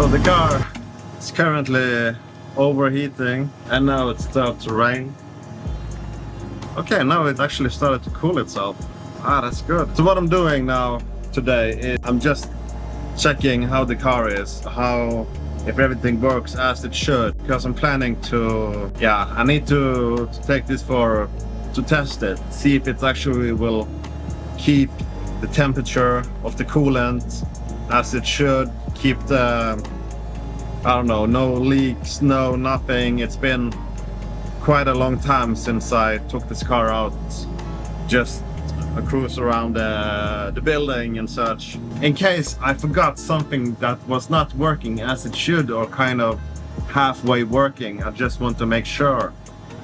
So the car is currently overheating and now it starts to rain. Okay, now it actually started to cool itself. Ah, that's good. So what I'm doing now today is I'm just checking how the car is, if everything works as it should, because I'm planning to, I need to take this to test it, see if it actually will keep the temperature of the coolant as it should, keep the, I don't know, no leaks, no nothing. It's been quite a long time since I took this car out, just a cruise around the building and such. In case I forgot something that was not working as it should or kind of halfway working, I just want to make sure.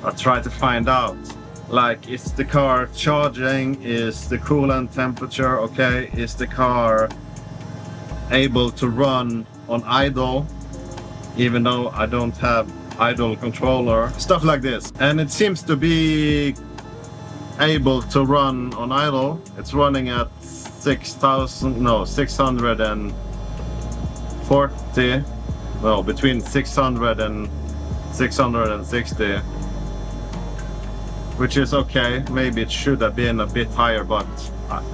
I try to find out, like, is the car charging? Is the coolant temperature okay? Is the car able to run on idle, even though I don't have idle controller? Stuff like this. And it seems to be able to run on idle. It's running at 640, well, between 600 and 660, which is okay. Maybe it should have been a bit higher, but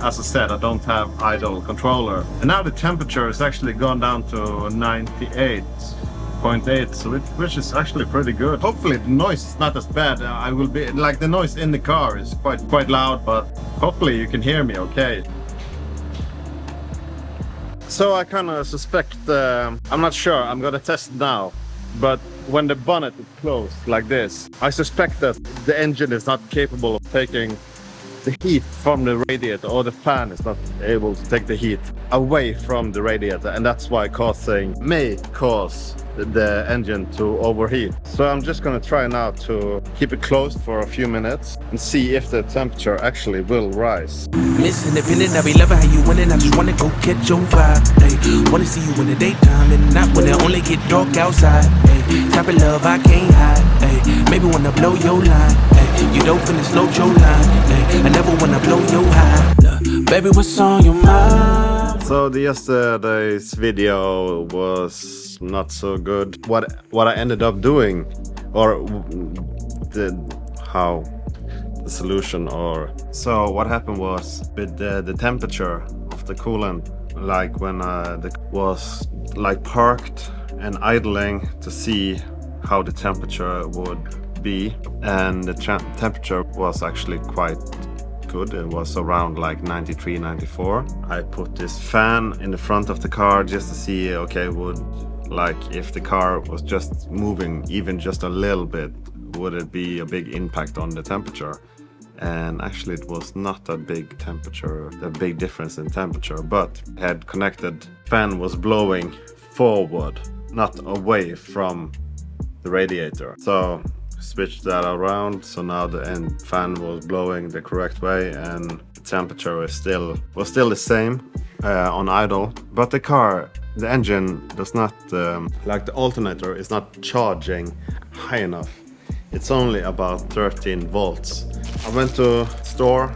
as I said, I don't have idle controller. And now the temperature has actually gone down to 98.8, so which is actually pretty good. Hopefully the noise is not as bad. I will be like, the noise in the car is quite loud, but hopefully you can hear me okay. So I kind of suspect, I'm not sure, I'm gonna test it now, but when the bonnet is closed like this, I suspect that the engine is not capable of taking the heat from the radiator, or the fan is not able to take the heat away from the radiator, and that's why may cause the engine to overheat. So I'm just gonna try now to keep it closed for a few minutes and see if the temperature actually will rise. Miss Independent, I be loving how you winning. I just wanna go catch your vibe. Hey, wanna see you in the daytime and not when it only get dark outside. Hey, type of love I can't hide. Hey, maybe wanna blow your line. Hey, you don't finish slow your line. Hey, I never wanna blow your high. Baby, what's on your mind? So yesterday's video was not so good. What I ended up doing, or the solution, or so what happened was with the temperature of the coolant, like when was like parked and idling to see how the temperature would be, and the temperature was actually quite good. It was around like 93, 94. I put this fan in the front of the car just to see, okay, like if the car was just moving even just a little bit, would it be a big impact on the temperature? And actually it was not a big difference in temperature, but had connected fan was blowing forward, not away from the radiator. So switched that around, so now the fan was blowing the correct way, and the temperature was still the same on idle, but the engine does not, like the alternator is not charging high enough. It's only about 13 volts. I went to store,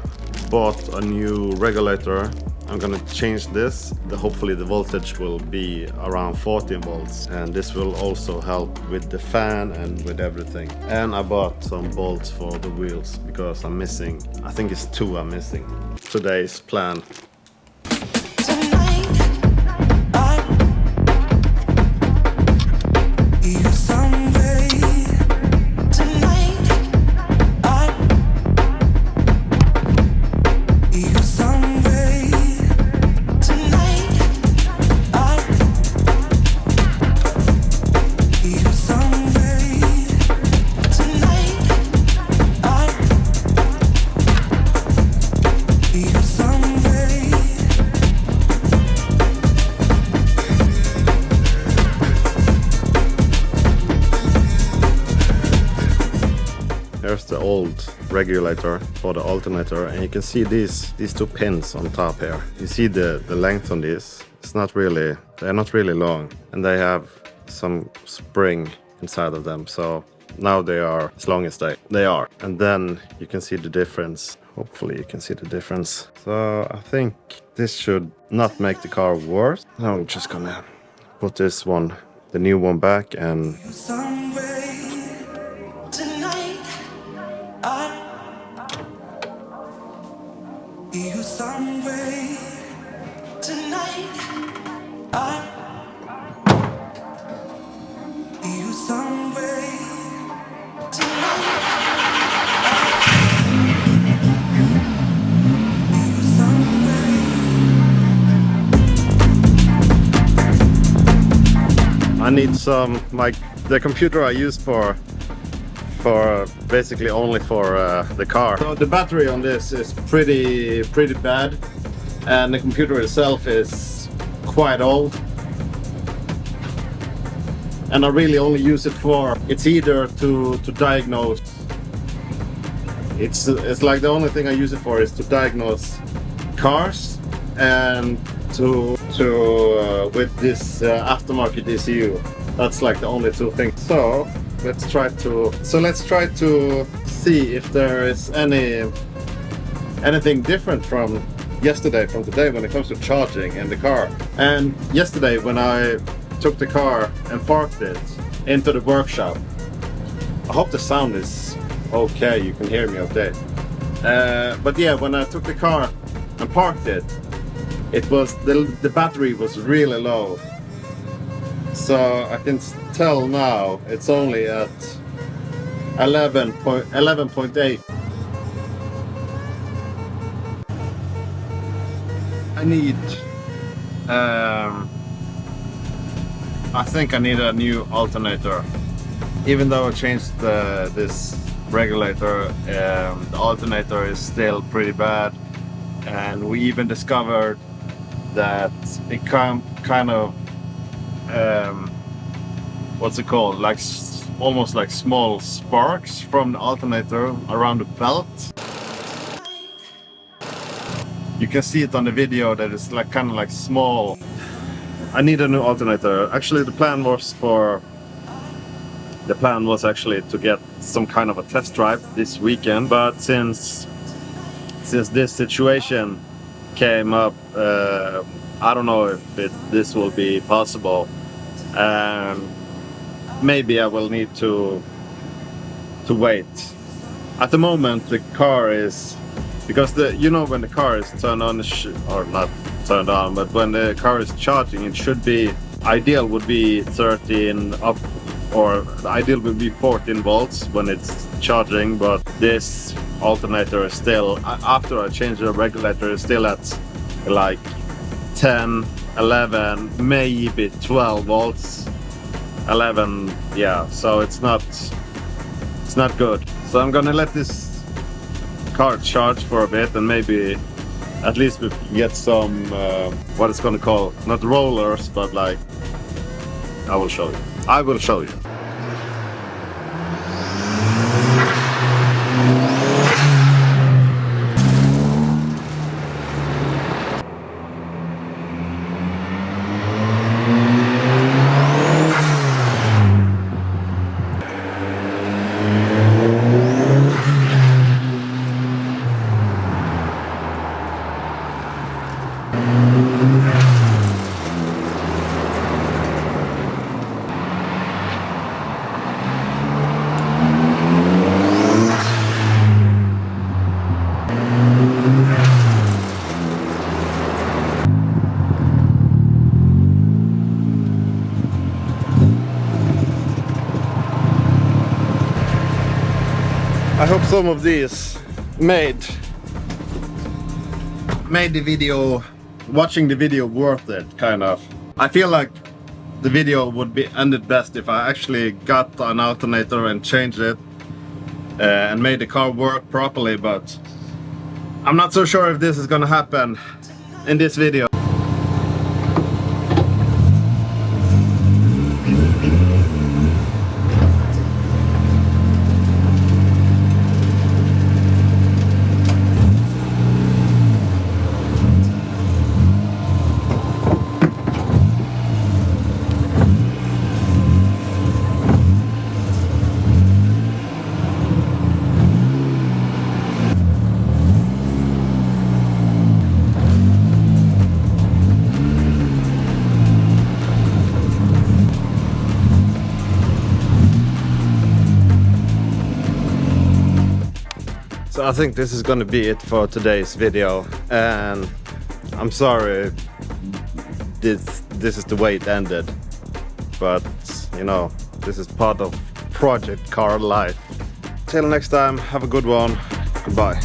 bought a new regulator. I'm gonna change this. Hopefully the voltage will be around 14 volts, and this will also help with the fan and with everything. And I bought some bolts for the wheels because I'm missing, I think it's 2 I'm missing. Today's plan. Here's the old regulator for the alternator, and you can see these 2 pins on top here. You see the length on these. They're not really long, and they have some spring inside of them. So now they are as long as they are. And then you can see the difference. Hopefully you can see the difference. So I think this should not make the car worse. I'm just gonna put this one, the new one, back, and I need some, like, the computer I use for basically only for the car. So the battery on this is pretty bad, and the computer itself is quite old. And I really only use it for, it's either to diagnose, it's like the only thing I use it for is to diagnose cars, and to with this aftermarket ECU. That's like the only two things. So let's try to see if there is anything different from yesterday, from today, when it comes to charging in the car. And yesterday when I took the car and parked it into the workshop, I hope the sound is okay, you can hear me okay. But yeah, when I took the car and parked it, it was the battery was really low. So I can tell now it's only at 11.8. I need I think I need a new alternator. Even though I changed this regulator, the alternator is still pretty bad, and we even discovered that it kind of what's it called, like almost like small sparks from the alternator around the belt. You can see it on the video that it's like kind of like small. I need a new alternator. Actually, the plan was actually to get some kind of a test drive this weekend, but since this situation came up, I don't know if this will be possible. Maybe I will need to wait. At the moment, the car is, because you know, when the car is turned on, or not turned on, but when the car is charging, it should be, ideal would be 13 up, or the ideal would be 14 volts when it's charging. But this alternator is still, after I changed the regulator, is still at like 10, 11, maybe 12 volts. 11, yeah, so it's not good. So I'm gonna let this car charge for a bit, and maybe at least we can get some what it's gonna call, not rollers, but like, I will show you. I hope some of these made the video, watching the video, worth it, kind of. I feel like the video would be ended best if I actually got an alternator and changed it and made the car work properly, but I'm not so sure if this is gonna happen in this video. So I think this is gonna be it for today's video, and I'm sorry this is the way it ended, but you know, this is part of project car life. Till next time, have a good one. Goodbye.